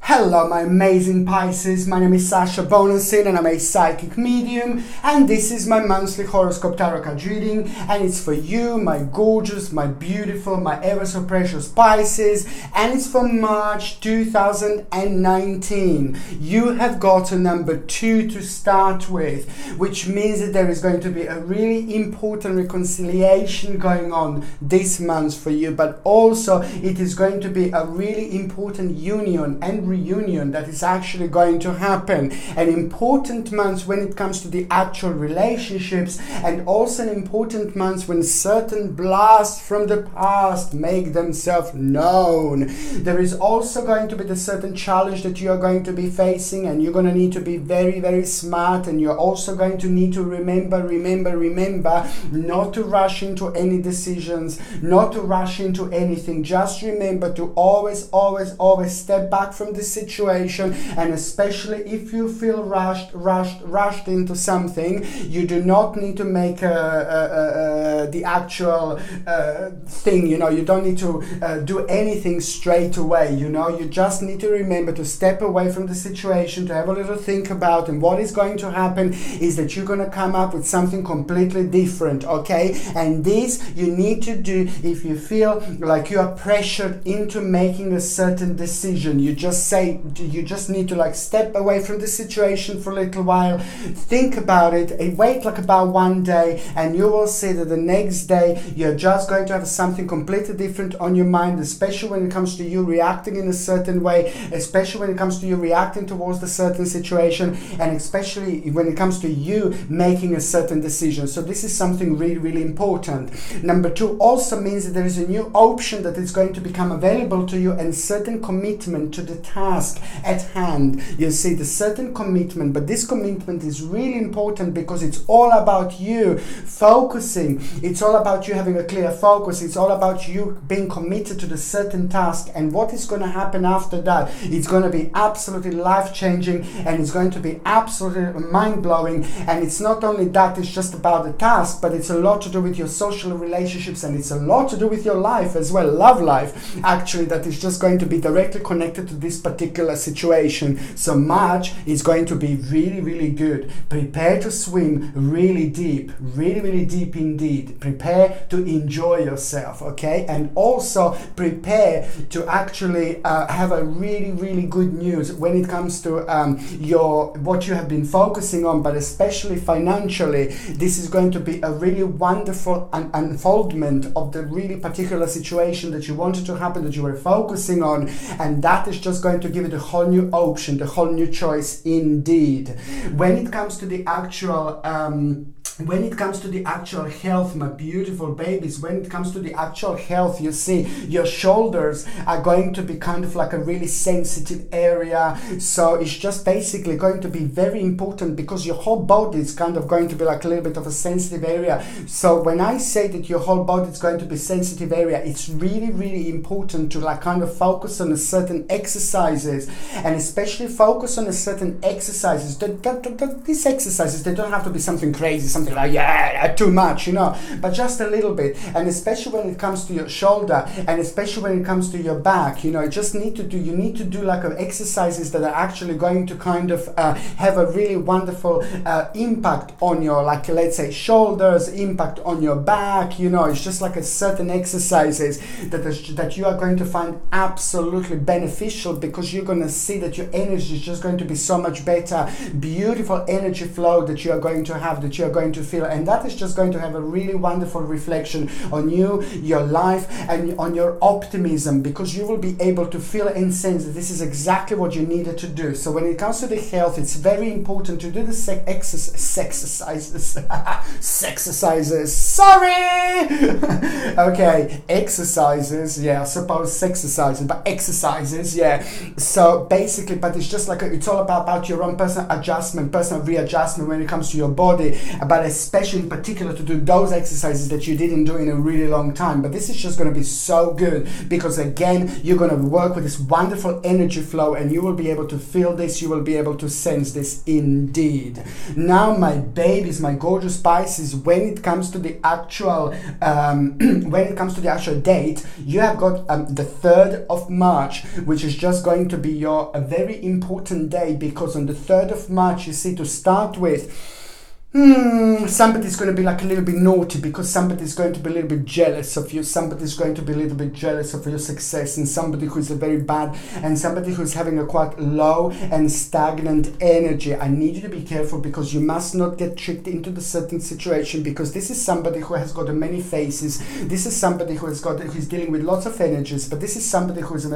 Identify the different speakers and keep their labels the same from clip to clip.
Speaker 1: Hello my amazing Pisces, my name is Sasha Bonasin and I'm a psychic medium, and this is my monthly horoscope tarot card reading, and it's for you, my gorgeous, my beautiful, my ever so precious Pisces, and it's for March 2019. You have got a number 2 to start with, which means that there is going to be a really important reconciliation going on this month for you, but also it is going to be a really important union and reunion that is actually going to happen. An important month when it comes to the actual relationships, and also an important month when certain blasts from the past make themselves known. There is also going to be the certain challenge that you are going to be facing, and you're going to need to be very, very smart, and you're also going to need to remember not to rush into any decisions, not to rush into anything. Just remember to always step back from the situation, and especially if you feel rushed into something, you do not need to make the actual thing, you don't need to do anything straight away, you just need to remember to step away from the situation, to have a little think about, and what is going to happen is that you're going to come up with something completely different, okay? And this you need to do if you feel like you are pressured into making a certain decision. You just need to step away from the situation for a little while, think about it, wait about 1 day, and you will see that the next day you're just going to have something completely different on your mind, especially when it comes to you reacting in a certain way, especially when it comes to you reacting towards the certain situation, and especially when it comes to you making a certain decision. So this is something really, really important. Number 2 also means that there is a new option that is going to become available to you, and certain commitment to the task at hand. You see, the certain commitment, but this commitment is really important because it's all about you focusing, it's all about you having a clear focus, it's all about you being committed to the certain task, and what is going to happen after that, it's going to be absolutely life-changing, and it's going to be absolutely mind-blowing. And it's not only that it's just about the task, but it's a lot to do with your social relationships, and it's a lot to do with your life as well, love life actually, that is just going to be directly connected to this particular situation. So March is going to be really, really good. Prepare to swim really deep indeed. Prepare to enjoy yourself, okay? And also prepare to actually have a really, really good news when it comes to what you have been focusing on, but especially financially. This is going to be a really wonderful unfoldment of the really particular situation that you wanted to happen, that you were focusing on, and that is just going to give it a whole new option, the whole new choice indeed. When it comes to the actual health, my beautiful babies, when it comes to the actual health, you see, your shoulders are going to be kind of like a really sensitive area. So it's just basically going to be very important because your whole body is kind of going to be like a little bit of a sensitive area. So when I say that your whole body is going to be sensitive area, it's really, really important to kind of focus on a certain exercises, and especially focus on a certain exercises. These exercises, they don't have to be something crazy, something like too much, but just a little bit. And especially when it comes to your shoulder, and especially when it comes to your back, you need to do like exercises that are actually going to kind of have a really wonderful impact on your, let's say, shoulders, impact on your back. It's just like a certain exercises that you are going to find absolutely beneficial, because you're going to see that your energy is just going to be so much better, beautiful energy flow that you are going to have, that you are going to feel, and that is just going to have a really wonderful reflection on you, your life, and on your optimism, because you will be able to feel and sense that this is exactly what you needed to do. So when it comes to the health, it's very important to do the exercises. Sorry. Okay, exercises. Yeah, I suppose exercises, but exercises. Yeah. So basically, but it's just like it's all about your own personal adjustment, personal readjustment when it comes to your body, but especially in particular to do those exercises that you didn't do in a really long time. But this is just going to be so good, because again, you're going to work with this wonderful energy flow, and you will be able to feel this, you will be able to sense this indeed. Now, my babies, my gorgeous Pisces, when it comes to the actual date, you have got the 3rd of March, which is just going to be a very important day, because on the 3rd of March, you see, to start with, somebody's going to be like a little bit naughty, because somebody's going to be a little bit jealous of you. Somebody's going to be a little bit jealous of your success, and somebody who's a very bad, and somebody who's having a quite low and stagnant energy. I need you to be careful, because you must not get tricked into the certain situation, because this is somebody who has got many faces. This is somebody who's dealing with lots of energies, but this is somebody who's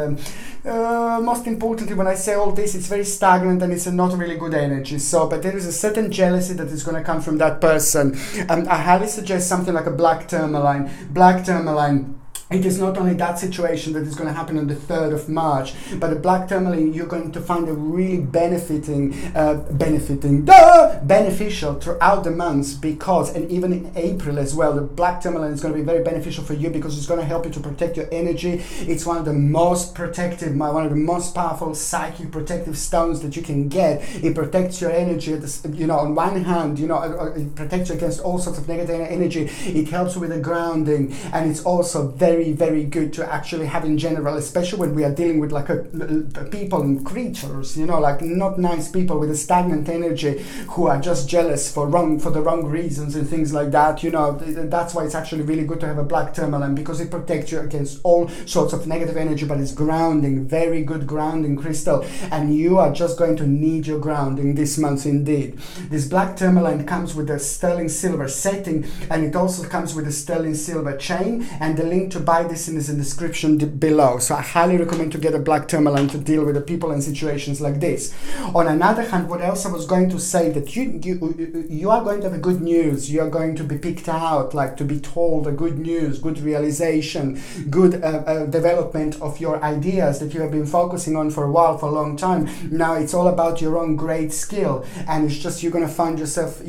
Speaker 1: most importantly, when I say all this, it's very stagnant and it's a not really good energy. So, but there is a certain jealousy that is going to come from that person. I highly suggest something like a black tourmaline. Black tourmaline, it is not only that situation that is going to happen on the 3rd of March, but a black tourmaline, you're going to find a really beneficial throughout the months, because, and even in April as well, the black tourmaline is going to be very beneficial for you, because it's going to help you to protect your energy. It's one of the most protective, one of the most powerful psychic protective stones that you can get. It protects your energy, on one hand, it protects you against all sorts of negative energy. It helps you with the grounding, and it's also very, very good to actually have in general, especially when we are dealing with like people and creatures, like not nice people with a stagnant energy who are just jealous for the wrong reasons and things like that. That's why it's actually really good to have a black tourmaline, because it protects you against all sorts of negative energy, but it's grounding, very good grounding crystal, and you are just going to need your grounding this month indeed. This black tourmaline comes with a sterling silver setting, and it also comes with a sterling silver chain, and the link to buy this is in the description below. So I highly recommend to get a black tourmaline to deal with the people and situations like this. On another hand, what else I was going to say, that you are going to have a good news. You are going to be picked out, like to be told a good news, good realization, good development of your ideas that you have been focusing on for a while, for a long time. Now it's all about your own great skill, and it's just you're going to find yourself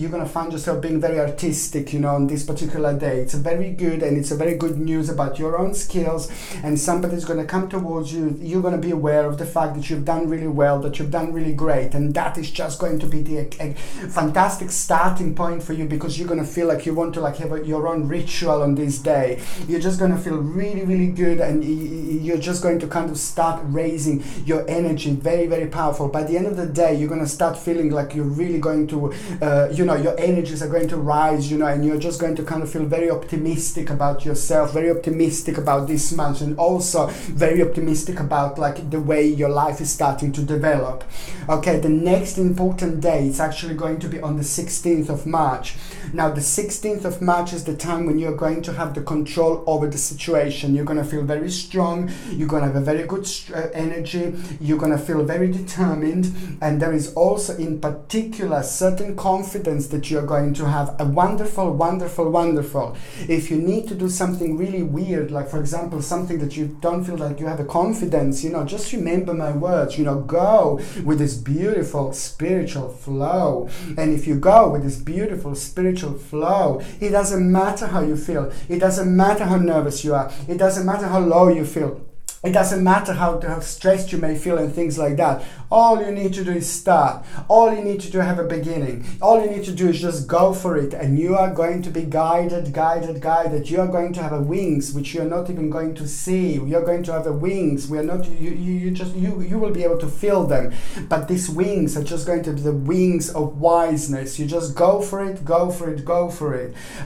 Speaker 1: being very artistic, on this particular day. It's a very good, and it's a very good news about your own skills, and somebody's going to come towards you. You're going to be aware of the fact that you've done really well, that you've done really great, and that is just going to be a fantastic starting point for you, because you're going to feel like you want to have your own ritual on this day. You're just going to feel really, really good, and you're just going to kind of start raising your energy, very, very powerful. By the end of the day, you're going to start feeling like you're really going to, your energies are going to rise, and you're just going to kind of feel very optimistic about yourself, very optimistic about this month, and also very optimistic about the way your life is starting to develop. Okay, the next important day, it's actually going to be on the 16th of March. Now the 16th of March is the time when you're going to have the control over the situation. You're going to feel very strong, you're going to have a very good energy, you're going to feel very determined, and there is also in particular certain confidence that you're going to have. A wonderful, wonderful, wonderful. If you need to do something really weird, like for example something that you don't feel like you have a confidence, just remember my words, go with this beautiful spiritual flow. And if you go with this beautiful spiritual flow, it doesn't matter how you feel, it doesn't matter how nervous you are, it doesn't matter how low you feel, it doesn't matter how stressed you may feel and things like that. All you need to do is start. All you need to do is have a beginning. All you need to do is just go for it, and you are going to be guided. You are going to have a wings which you are not even going to see. You're going to have a wings. We are not. You will be able to feel them, but these wings are just going to be the wings of wiseness. You just go for it.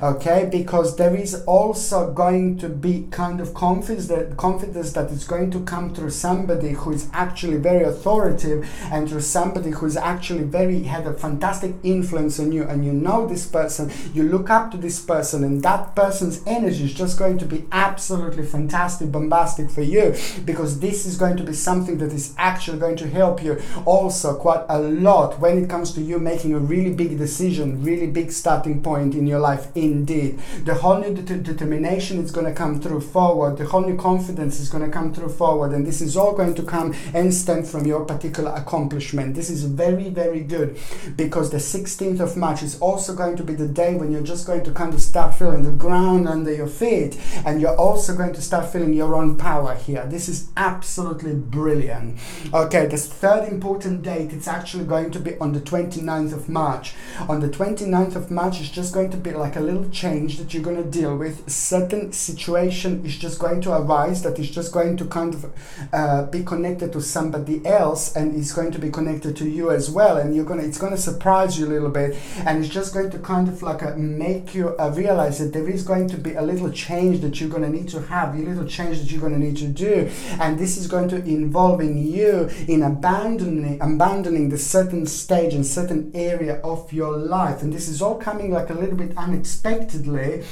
Speaker 1: Okay, because there is also going to be kind of confidence that is going to come through somebody who is actually very authoritative, and through somebody who is actually had a fantastic influence on you, and this person, you look up to this person, and that person's energy is just going to be absolutely fantastic, bombastic for you, because this is going to be something that is actually going to help you also quite a lot when it comes to you making a really big decision, really big starting point in your life indeed. The whole new determination is going to come through forward, the whole new confidence is going to come through forward, and this is all going to come and stem from your particular accomplishment. This is very, very good, because the 16th of March is also going to be the day when you're just going to kind of start feeling the ground under your feet, and you're also going to start feeling your own power here. This is absolutely brilliant. Okay, this third important date, it's actually going to be on the 29th of March. On the 29th of March, it's just going to be like a little change that you're going to deal with. Certain situation is just going to arise that is just going to kind of be connected to somebody else, and it's going to be connected to you as well, and it's going to surprise you a little bit, and it's just going to kind of like make you realize that there is going to be a little change that you're going to need to have, a little change that you're going to need to do, and this is going to involving you in abandoning the certain stage and certain area of your life. And this is all coming like a little bit unexpectedly,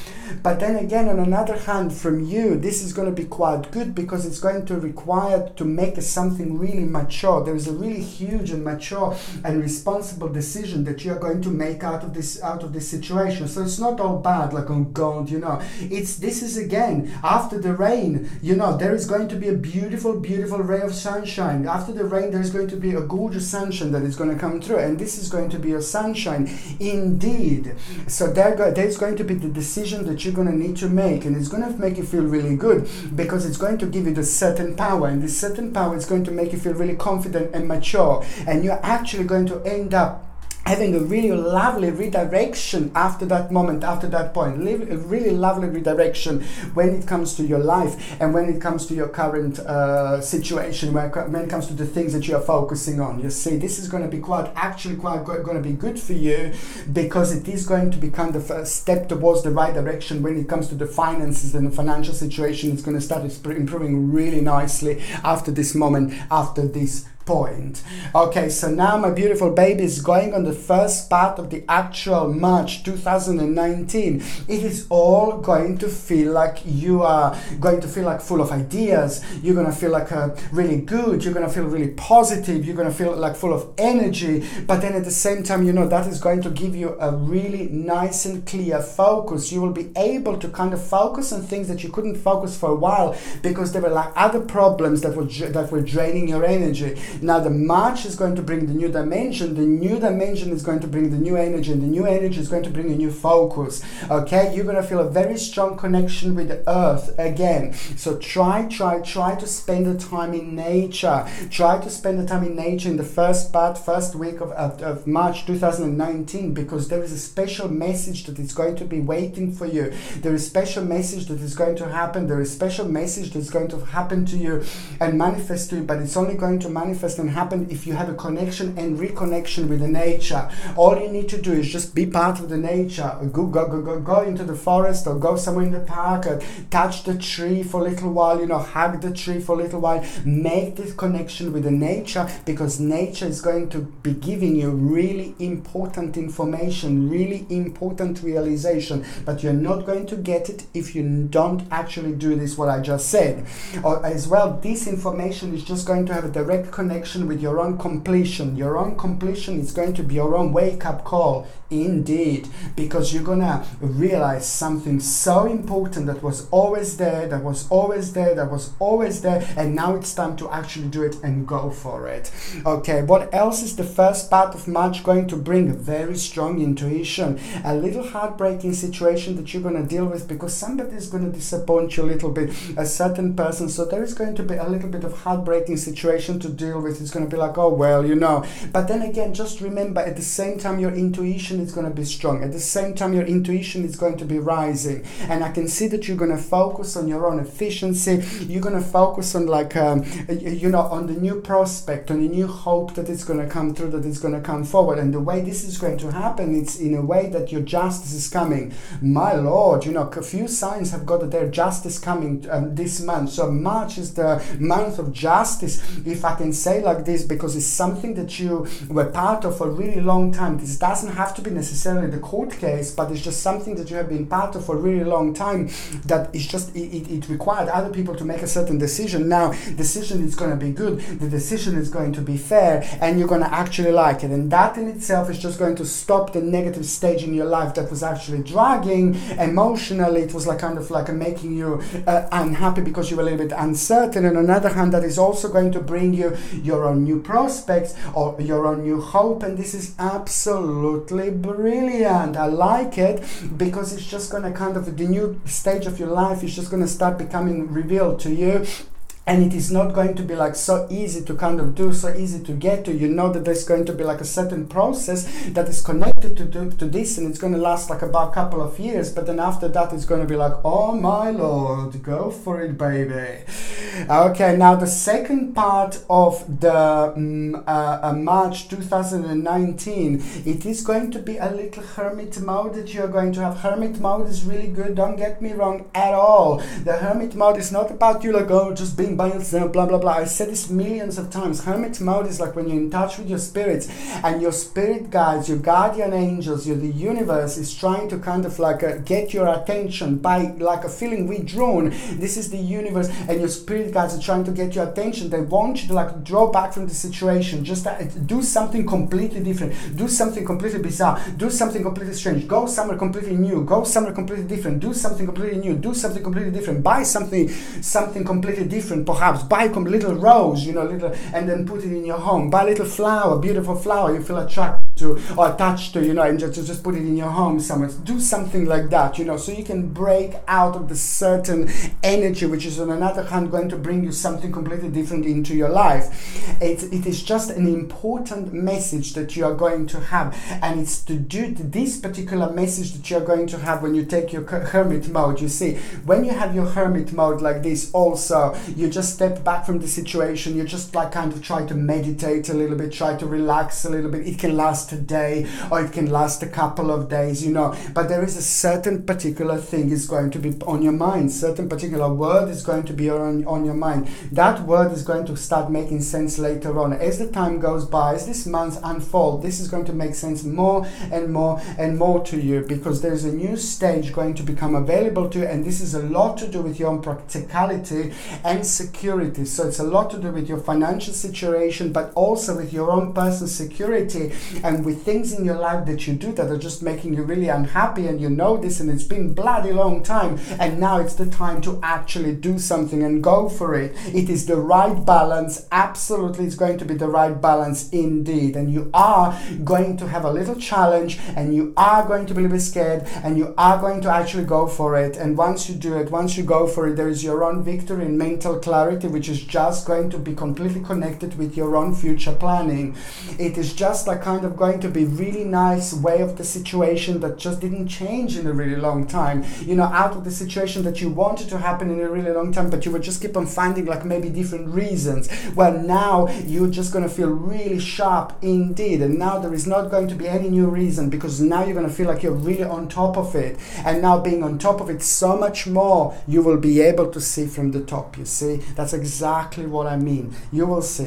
Speaker 1: but then again, on another hand, from you, this is going to be quite good, because it's going to require to make something really mature. There is a really huge and mature and responsible decision that you're going to make out of this situation. So it's not all bad, like, oh God, this is again after the rain. There is going to be a beautiful ray of sunshine. After the rain, there is going to be a gorgeous sunshine that is going to come through, and this is going to be a sunshine indeed. So there's going to be the decision that you're going to need to make, and it's going to make you feel really good, because it's going to give you the certain power, and this certain power is going to make you feel really confident and mature, and you're actually going to end up having a really lovely redirection after that moment, after that point. A really lovely redirection when it comes to your life, and when it comes to your current situation, when it comes to the things that you are focusing on. You see, this is going to be quite going to be good for you, because it is going to be kind of a step towards the right direction when it comes to the finances and the financial situation. It's going to start improving really nicely after this moment, after this point. Okay, so now my beautiful baby is going on the first part of the actual March 2019. It is all going to feel like you are going to feel like full of ideas. You're going to feel like really good. You're going to feel really positive. You're going to feel like full of energy. But then at the same time, that is going to give you a really nice and clear focus. You will be able to kind of focus on things that you couldn't focus for a while, because there were like other problems that were draining your energy. Now the March is going to bring the new dimension. The new dimension is going to bring the new energy, and the new energy is going to bring a new focus. Okay, you're going to feel a very strong connection with the earth again. So try to spend the time in nature. Try to spend the time in nature in the first week of March 2019, because there is a special message that is going to be waiting for you. There is a special message that is going to happen. There is a special message that is going to happen to you and manifest to you, but it's only going to manifest and happen if you have a connection and reconnection with the nature. All you need to do is just be part of the nature. Go into the forest, or go somewhere in the park, touch the tree for a little while, hug the tree for a little while. Make this connection with the nature, because nature is going to be giving you really important information, really important realization, but you're not going to get it if you don't actually do this, what I just said. Or as well, this information is just going to have a direct connection with your own completion. Your own completion is going to be your own wake-up call, indeed, because you're gonna realize something so important that was always there, and now it's time to actually do it and go for it. Okay, what else is the first part of March going to bring? Very strong intuition. A little heartbreaking situation that you're going to deal with, because somebody is going to disappoint you a little bit, a certain person. So there is going to be a little bit of heartbreaking situation to deal with. It's going to be like, oh well, but then again, just remember, at the same time your intuition is going to be strong. At the same time your intuition is going to be rising, and I can see that you're going to focus on your own efficiency. You're going to focus on like on the new prospect, on the new hope that is going to come through, that is going to come forward. And the way this is going to happen, it's in a way that your justice is coming. My Lord, a few signs have got their justice coming this month. So March is the month of justice, if I can say say like this because it's something that you were part of for a really long time. This doesn't have to be necessarily the court case, but it's just something that you have been part of for a really long time, that is just, it required other people to make a certain decision. Now, decision is going to be good, the decision is going to be fair, and you're going to actually like it. And that in itself is just going to stop the negative stage in your life that was actually dragging emotionally. It was like kind of like making you unhappy because you were a little bit uncertain. And on the other hand, that is also going to bring you your own new prospects or your own new hope. And this is absolutely brilliant. I like it because it's just going to kind of, the new stage of your life is just going to start becoming revealed to you. And it is not going to be like so easy to kind of do, so easy to get to. You know that there's going to be like a certain process that is connected to this, and it's going to last like about a couple of years. But then after that, it's going to be like, oh my Lord, go for it, baby. Okay, now the second part of the March 2019, it is going to be a little hermit mode that you're going to have. Hermit mode is really good, don't get me wrong at all. The hermit mode is not about you like, oh, just being by yourself, blah blah blah. I said this millions of times. Hermit mode is like when you're in touch with your spirits, and your spirit guides, your guardian angels, the universe is trying to kind of like get your attention by like a feeling withdrawn. This is the universe, and your spirit guides are trying to get your attention. They want you to like draw back from the situation, just do something completely different, do something completely bizarre, do something completely strange, go somewhere completely new, go somewhere completely different, do something completely new, do something completely different, buy something completely different. Perhaps buy a little rose, little, and then put it in your home. Buy a little flower, beautiful flower you feel attracted to or attached to, and just put it in your home somewhere. Do something like that, so you can break out of the certain energy, which is on another hand going to bring you something completely different into your life. It is just an important message that you are going to have, and it's to do this particular message that you're going to have when you take your hermit mode. You see, when you have your hermit mode like this, also you just step back from the situation. You just like kind of try to meditate a little bit, try to relax a little bit. It can last a day or it can last a couple of days, but there is a certain particular thing is going to be on your mind, certain particular word is going to be on your mind. That word is going to start making sense later on. As the time goes by, as this month unfolds, this is going to make sense more and more and more to you, because there's a new stage going to become available to you, and this is a lot to do with your own practicality and security. So it's a lot to do with your financial situation, but also with your own personal security and with things in your life that you do that are just making you really unhappy, and you know this, and it's been bloody long time, and now it's the time to actually do something and go for it. It is the right balance. Absolutely, it's going to be the right balance indeed, and you are going to have a little challenge, and you are going to be a little bit scared, and you are going to actually go for it. And once you do it, once you go for it, there is your own victory and mental clarity, which is just going to be completely connected with your own future planning. It is just like kind of going to be really nice way of the situation that just didn't change in a really long time, out of the situation that you wanted to happen in a really long time, but you would just keep on finding like maybe different reasons. Well, now you're just going to feel really sharp indeed, and now there is not going to be any new reason, because now you're going to feel like you're really on top of it, and now being on top of it so much more, you will be able to see from the top. You see, that's exactly what I mean. You will see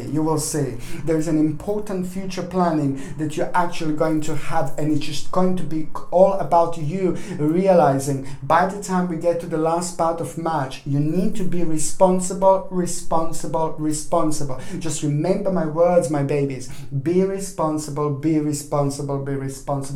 Speaker 1: there is an important future planning that you're actually going to have, and it's just going to be all about you realizing by the time we get to the last part of March, you need to be responsible. Just remember my words, my babies. Be responsible.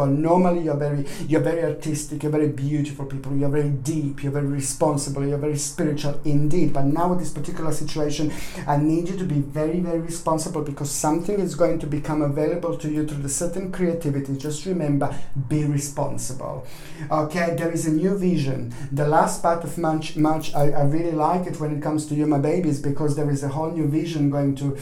Speaker 1: Normally you're very artistic, you're very beautiful people, you're very deep, you're very responsible, you're very spiritual indeed. But now with this particular situation, I need you to be very, very responsible, because something is going to become available to you through the certain creativity. Just remember, be responsible. Okay, there is a new vision. The last part of March, I really like it when it comes to you, my babies, because there is a whole new vision going to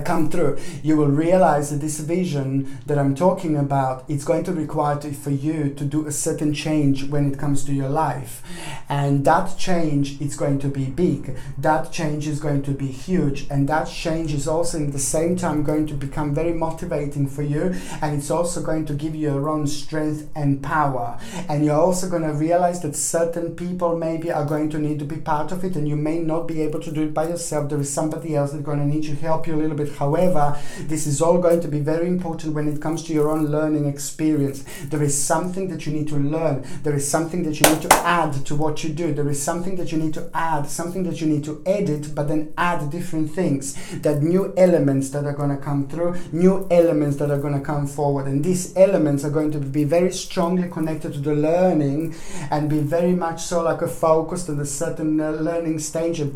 Speaker 1: come through. You will realize that this vision that I'm talking about, it's going to require for you to do a certain change when it comes to your life, and that change is going to be big, that change is going to be huge, and that change is also in the same time going to become very motivating for you, and it's also going to give you your own strength and power. And you're also going to realize that certain people maybe are going to need to be part of it, and you may not be able to do it by yourself. There is somebody else that's going to need to help you little bit. However, this is all going to be very important when it comes to your own learning experience. There is something that you need to learn. There is something that you need to add to what you do. There is something that you need to add, something that you need to edit, but then add different things, that new elements that are going to come through, new elements that are going to come forward. And these elements are going to be very strongly connected to the learning and be very much so like a focused on a certain learning stage and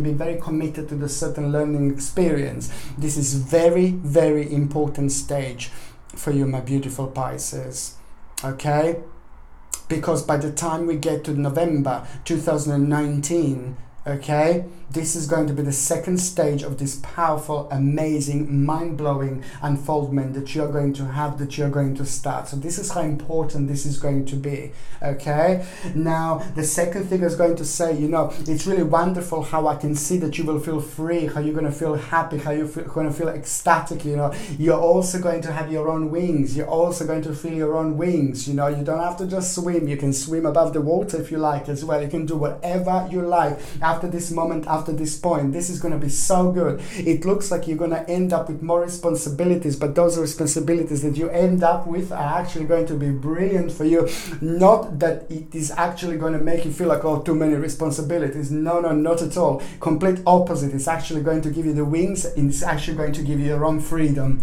Speaker 1: be very committed to the certain learning experience. This is very, very important stage for you, my beautiful Pisces. Okay? Because by the time we get to November 2019, okay, this is going to be the second stage of this powerful, amazing, mind-blowing unfoldment that you're going to have, that you're going to start. So this is how important this is going to be, okay? Now, the second thing is going to say, you know, it's really wonderful how I can see that you will feel free, how you're going to feel happy, how you're going to feel ecstatic, you know. You're also going to have your own wings. You're also going to feel your own wings, you know. You don't have to just swim. You can swim above the water if you like as well. You can do whatever you like. After this moment, after this point, this is going to be so good. It looks like you're going to end up with more responsibilities, but those responsibilities that you end up with are actually going to be brilliant for you. Not that it is actually going to make you feel like, oh, too many responsibilities. No, no, not at all. Complete opposite. It's actually going to give you the wings, and it's actually going to give you your own freedom.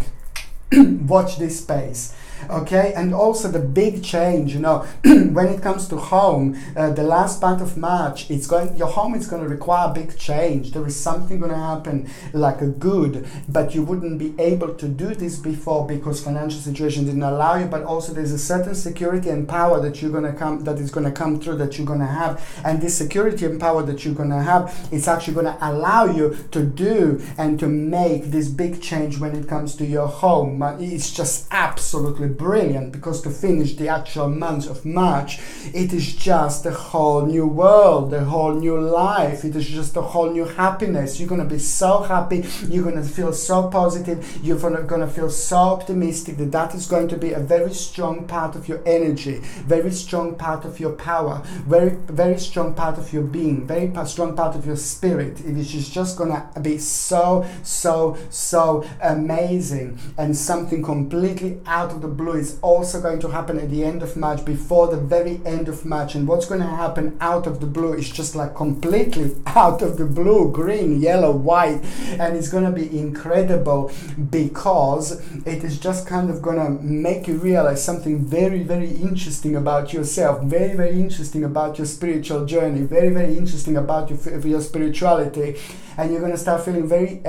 Speaker 1: Watch this space. Okay, and also the big change, you know, when it comes to home, the last part of March, your home is going to require a big change. There is something going to happen like a good, but you wouldn't be able to do this before because financial situation didn't allow you. But also there's a certain security and power that is going to come through, that you're going to have, and this security and power that you're going to have, it's actually going to allow you to do and to make this big change when it comes to your home. It's just absolutely brilliant, because to finish the actual month of March, it is just a whole new world, a whole new life. It is just a whole new happiness. You're going to be so happy. You're going to feel so positive. You're going to feel so optimistic that is going to be a very strong part of your energy, very strong part of your power, very, very strong part of your being, very strong part of your spirit. It is just going to be so, so, so amazing. And something completely out of the blue is also going to happen at the end of March, before the very end of March. And what's going to happen out of the blue is just like completely out of the blue, green, yellow, white, and it's going to be incredible, because it is just kind of going to make you realize something very, very interesting about yourself, very, very interesting about your spiritual journey, very, very interesting about your spirituality. And you're going to start feeling very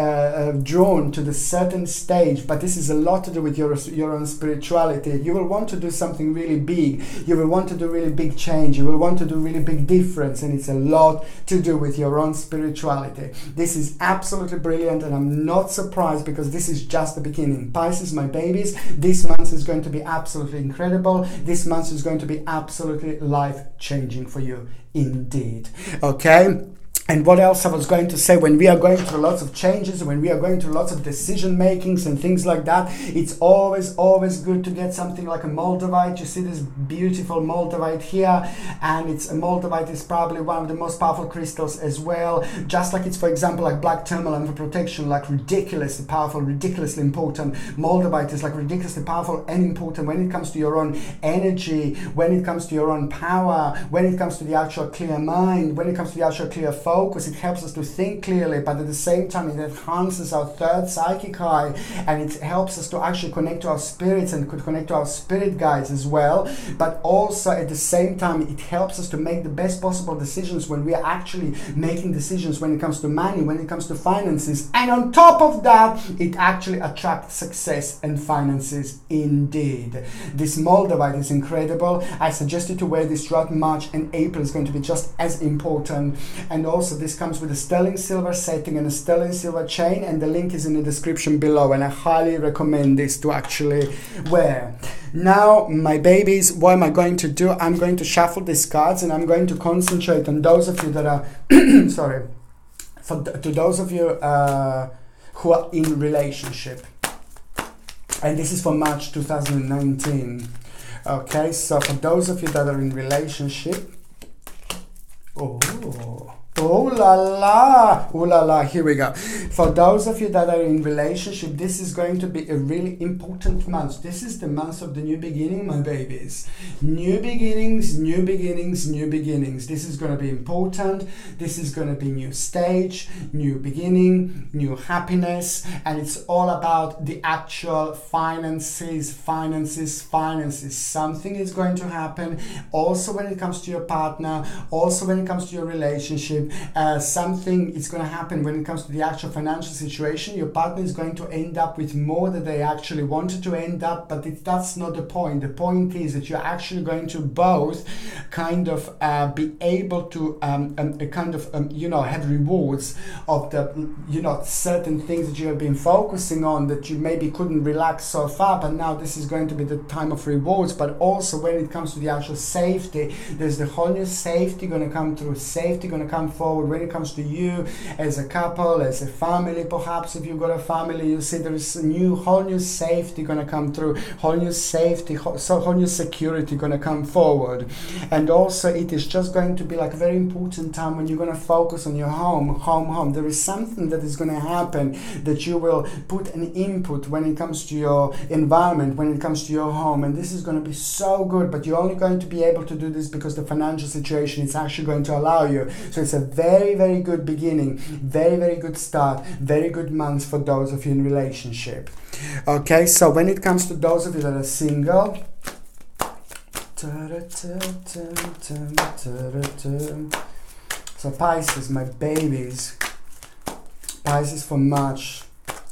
Speaker 1: drawn to the certain stage, but this is a lot to do with your own spirituality. You will want to do something really big. You will want to do really big change. You will want to do really big difference, and it's a lot to do with your own spirituality. This is absolutely brilliant, and I'm not surprised, because this is just the beginning. Pisces, my babies, this month is going to be absolutely incredible. This month is going to be absolutely life-changing for you indeed. Okay? And what else I was going to say, when we are going through lots of changes, when we are going through lots of decision makings and things like that, it's always, always good to get something like a moldavite. You see this beautiful moldavite here, and a moldavite is probably one of the most powerful crystals as well. Just like it's, for example, like black tourmaline for protection, like ridiculously powerful, ridiculously important. Moldavite is like ridiculously powerful and important when it comes to your own energy, when it comes to your own power, when it comes to the actual clear mind, when it comes to the actual clear focus. It helps us to think clearly, but at the same time it enhances our third psychic eye, and it helps us to actually connect to our spirits and could connect to our spirit guides as well. But also at the same time it helps us to make the best possible decisions when we are actually making decisions when it comes to money, when it comes to finances. And on top of that, it actually attracts success and finances indeed. This moldavite is incredible. I suggest you to wear this throughout March, and April is going to be just as important. And also this comes with a sterling silver setting and a sterling silver chain, and the link is in the description below, and I highly recommend this to actually wear. Now, my babies, what am I going to do? I'm going to shuffle these cards, and I'm going to concentrate on those of you that are sorry, to those of you who are in relationship, and this is for March 2019. Okay, so for those of you that are in relationship, Oh la la, oh la la, here we go. For those of you that are in relationship, this is going to be a really important month. This is the month of the new beginning, my babies. New beginnings, new beginnings, new beginnings. This is going to be important. This is going to be new stage, new beginning, new happiness, and it's all about the actual finances, finances, finances. Something is going to happen also when it comes to your partner, also when it comes to your relationship. Something is going to happen when it comes to the actual financial situation. Your partner is going to end up with more than they actually wanted to end up, but that's not the point. The point is that you're actually going to both kind of be able to have rewards of the certain things that you have been focusing on that you maybe couldn't relax so far, but now this is going to be the time of rewards. But also when it comes to the actual safety, there's the whole new safety going to come through, safety going to come forward when it comes to you as a couple, as a family. Perhaps if you've got a family, you see there is a whole new safety going to come through, whole new safety, whole new security going to come forward. And also it is just going to be like a very important time when you're going to focus on your home. There is something that is going to happen that you will put an input when it comes to your environment, when it comes to your home, and this is going to be so good. But you're only going to be able to do this because the financial situation is actually going to allow you. So it's a very, very good beginning, very, very good start, very good month for those of you in relationship. Okay, so when it comes to those of you that are single, so Pisces, my babies, Pisces for March,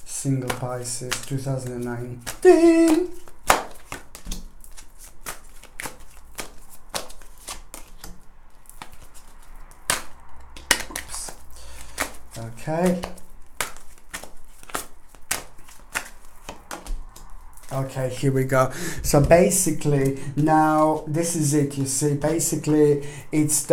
Speaker 1: single Pisces 2019. Oops. Okay. Okay, here we go. So basically, now this is it. You see, basically, it's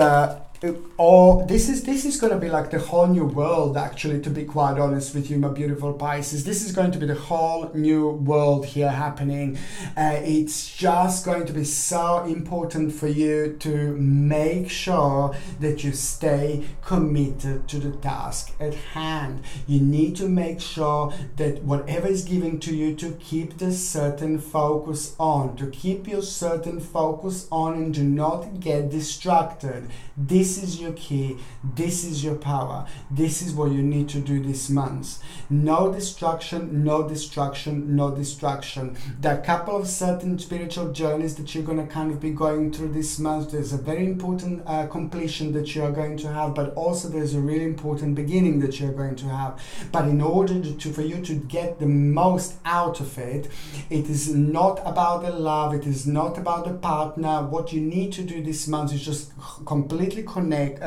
Speaker 1: this is going to be like the whole new world, actually, to be quite honest with you, my beautiful Pisces. This is going to be the whole new world here happening. It's just going to be so important for you to make sure that you stay committed to the task at hand. You need to make sure that whatever is given to you, to keep the certain focus on, to keep your certain focus on, and do not get distracted. This is your key. This is your power. This is what you need to do this month. No distraction, no distraction, no distraction. There are a couple of certain spiritual journeys that you're going to kind of be going through this month. There's a very important completion that you are going to have, but also there's a really important beginning that you're going to have. But in order for you to get the most out of it, it is not about the love, it is not about the partner. What you need to do this month is just completely connect to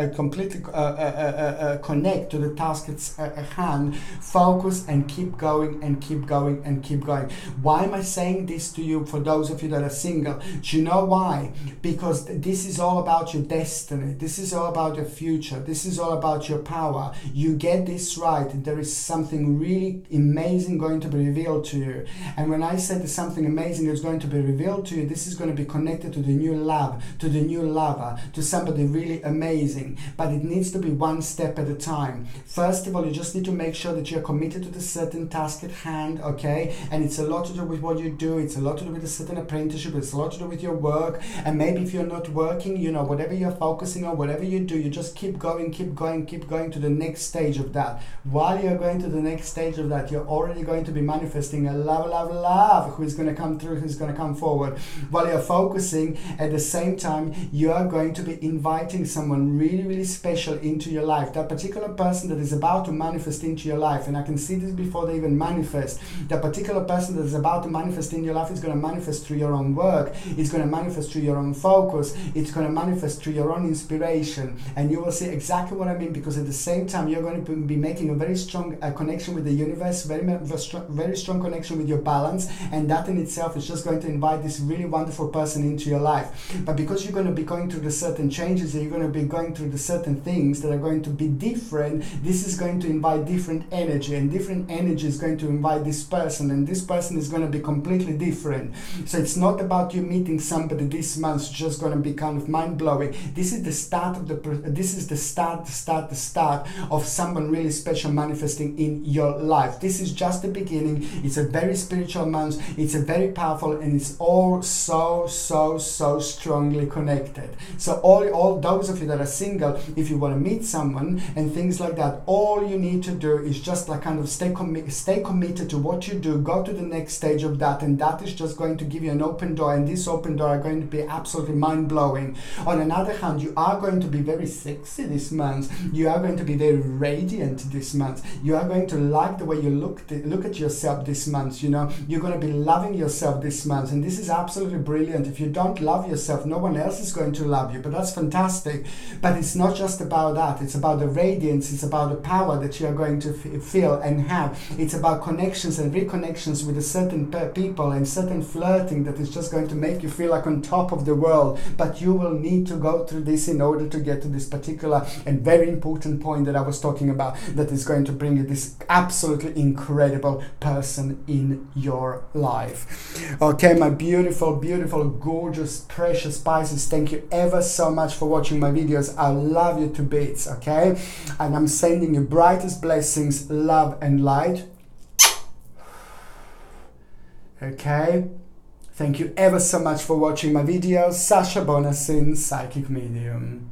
Speaker 1: the task at hand, focus, and keep going and keep going and keep going. Why am I saying this to you? For those of you that are single, do you know why? Because this is all about your destiny. This is all about your future. This is all about your power. You get this right, there is something really amazing going to be revealed to you. And when I say there's something amazing that's going to be revealed to you, this is going to be connected to the new love, to the new lover, to somebody really amazing. But it needs to be one step at a time. First of all, you just need to make sure that you're committed to the certain task at hand, okay? And it's a lot to do with what you do. It's a lot to do with a certain apprenticeship. It's a lot to do with your work. And maybe if you're not working, you know, whatever you're focusing on, whatever you do, you just keep going, keep going, keep going to the next stage of that. While you're going to the next stage of that, you're already going to be manifesting a love who is going to come through, who's going to come forward. While you're focusing, at the same time, you are going to be inviting someone really, really special into your life. That particular person that is about to manifest into your life, and I can see this before they even manifest, that particular person that is about to manifest in your life is going to manifest through your own work. It's going to manifest through your own focus. It's going to manifest through your own inspiration. And you will see exactly what I mean, because at the same time, you're going to be making a very strong connection with the universe, very strong connection with your balance, and that in itself is just going to invite this really wonderful person into your life. But because you're going to be going through the certain changes, you're going to be going through the certain things that are going to be different, this is going to invite different energy, and different energy is going to invite this person, and this person is going to be completely different. So it's not about you meeting somebody this month just going to be kind of mind-blowing. This is the start of the start of someone really special manifesting in your life. This is just the beginning. It's a very spiritual month. It's a very powerful, and it's all so strongly connected. So all those of you that are single, if you want to meet someone and things like that, all you need to do is just like kind of stay committed to what you do, go to the next stage of that, and that is just going to give you an open door, and this open door are going to be absolutely mind-blowing. On another hand, you are going to be very sexy this month. You are going to be very radiant this month. You are going to like the way you look at yourself this month. You know, you're going to be loving yourself this month, and this is absolutely brilliant. If you don't love yourself, no one else is going to love you, but that's fantastic. But it's not just about that. It's about the radiance. It's about the power that you are going to feel and have. It's about connections and reconnections with a certain people, and certain flirting that is just going to make you feel like on top of the world. But you will need to go through this in order to get to this particular and very important point that I was talking about, that is going to bring you this absolutely incredible person in your life. Okay, my beautiful, gorgeous, precious Pisces, thank you ever so much for watching my videos. I love you to bits, okay? And I'm sending you brightest blessings, love and light. Okay? Thank you ever so much for watching my videos. Sasha Bonasin, Psychic Medium.